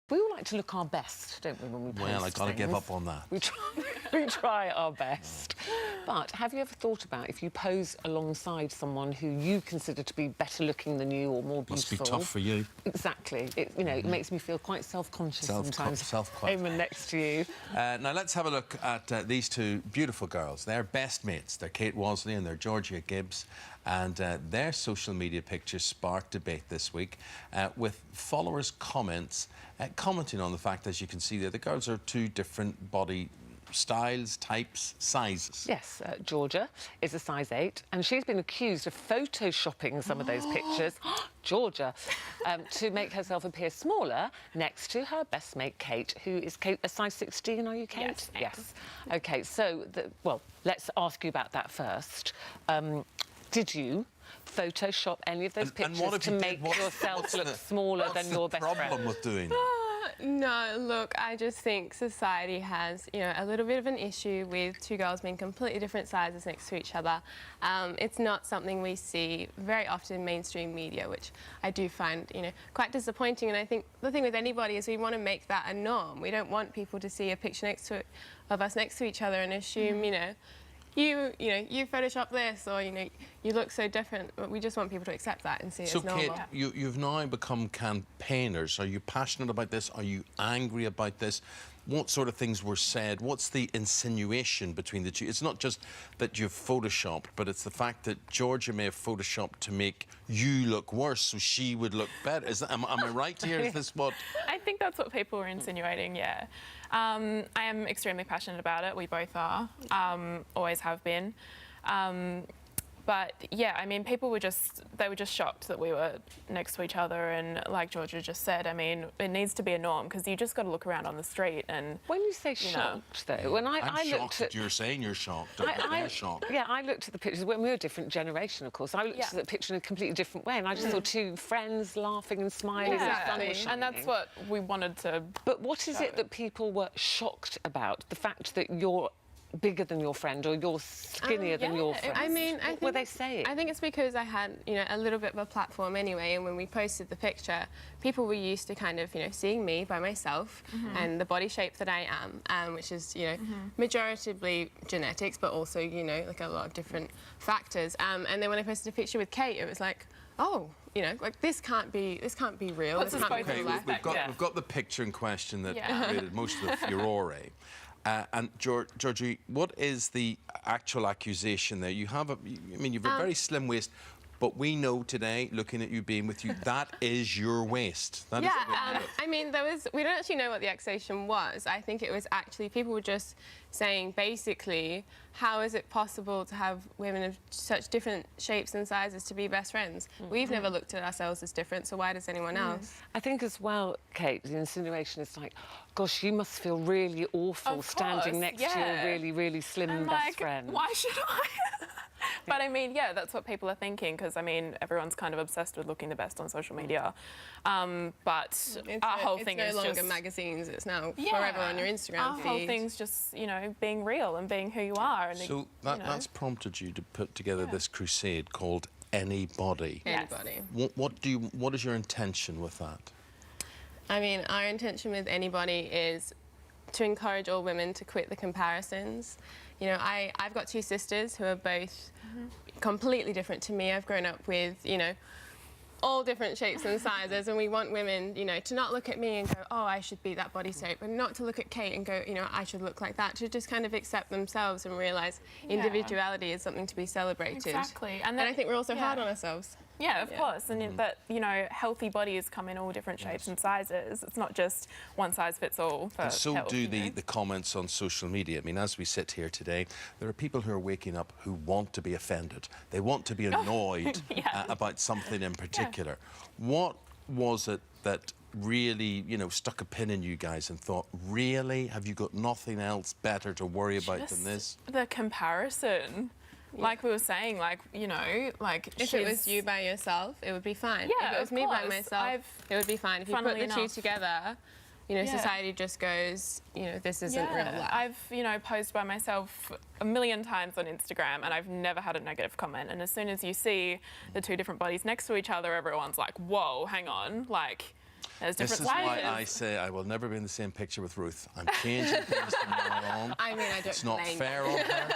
We all like to look our best, don't we, when we post Well, I got to give things? up on that. We try our best. But have you ever thought about if you pose alongside someone who you consider to be better looking than you or more beautiful? Must be tough for you. Exactly. It makes me feel quite self-conscious sometimes. Self-conscious. Next to you. Now, let's have a look at these two beautiful girls. They're best mates. They're Kate Wasley and they're Georgia Gibbs. And their social media pictures sparked debate this week with followers' commenting on the fact, as you can see there, the girls are two different body styles, types, sizes. Yes, Georgia is a size 8, and she's been accused of photoshopping some of those pictures, Georgia, to make herself appear smaller next to her best mate, Kate, who is a size 16, are you, Kate? Yes. Yes. OK, so, well, let's ask you about that first. Did you Photoshop any of those pictures to make yourself look smaller than your best friend? What's the problem with doing that? No, look, I just think society has, a little bit of an issue with two girls being completely different sizes next to each other. It's not something we see very often in mainstream media, which I do find, quite disappointing. And I think the thing with anybody is we want to make that a norm. We don't want people to see a picture of us next to each other and assume, you Photoshop this, or you look so different. But we just want people to accept that and see it as normal. So, Kate, you've now become campaigners. Are you passionate about this? Are you angry about this? What sort of things were said? What's the insinuation between the two? It's not just that you've photoshopped, but it's the fact that Georgia may have photoshopped to make you look worse, so she would look better. Am I right here? Is this what? I think that's what people were insinuating, yeah. I am extremely passionate about it. We both are. Always have been. But yeah, I mean, people were just shocked that we were next to each other, and like Georgia just said, I mean, it needs to be a norm, because you just got to look around on the street and... When you say shocked, though, when I I'm looked shocked at... You're saying you're shocked. They're shocked. Yeah, I looked at the pictures. When we were a different generation, of course. I looked at the picture in a completely different way, and I just saw two friends laughing and smiling. Exactly. And that's what we wanted to... But what is it that people were shocked about? The fact that you're bigger than your friend, or you're skinnier than your friend? I mean, what were they saying? I think it's because I had, a little bit of a platform anyway, and when we posted the picture, people were used to kind of, seeing me by myself and the body shape that I am, which is, majoritively genetics, but also, like a lot of different factors. And then when I posted a picture with Kate, it was like, oh, like this can't be real. What's this can't be real life. We've got the picture in question that created most of the furore. And Georgie, what is the actual accusation there? You have you've a very slim waist, but we know today, looking at you being with you, that is your waist. That is I mean, we don't actually know what the accusation was. I think it was actually, people were just saying, basically, how is it possible to have women of such different shapes and sizes to be best friends? We've never looked at ourselves as different, so why does anyone else? I think as well, Kate, the insinuation is like, gosh, you must feel really awful standing next to your really, really slim best friend. Why should I? But I mean, yeah, that's what people are thinking, because I mean, everyone's kind of obsessed with looking the best on social media. But our whole thing is no longer magazines. It's now forever on your Instagram feed. Our whole thing's just, being real and being who you are. And so that's prompted you to put together this crusade called Anybody. Anybody. What is your intention with that? I mean, our intention with Anybody is to encourage all women to quit the comparisons. I've got two sisters who are both completely different to me. I've grown up with, all different shapes and sizes, and we want women, to not look at me and go, oh, I should be that body shape, and not to look at Kate and go, I should look like that, to just kind of accept themselves and realise individuality is something to be celebrated. Exactly. And I think we're also hard on ourselves. Yeah, of course. And but healthy bodies come in all different shapes and sizes. It's not just one size fits all. And so do the comments on social media. I mean, as we sit here today, there are people who are waking up who want to be offended. They want to be annoyed about something in particular. What was it that really, stuck a pin in you guys and thought, really? Have you got nothing else better to worry about than this? The comparison. Like we were saying, if it was you by yourself, it would be fine. Yeah, if it was me by myself, it would be fine. If you put the two together, society just goes, this isn't real life. I've, posed by myself a million times on Instagram, and I've never had a negative comment. And as soon as you see the two different bodies next to each other, everyone's like, whoa, hang on, There's This different is sizes. why I say I will never be in the same picture with Ruth. I'm changing things from now on. I mean, I don't It's not blame fair you. on her.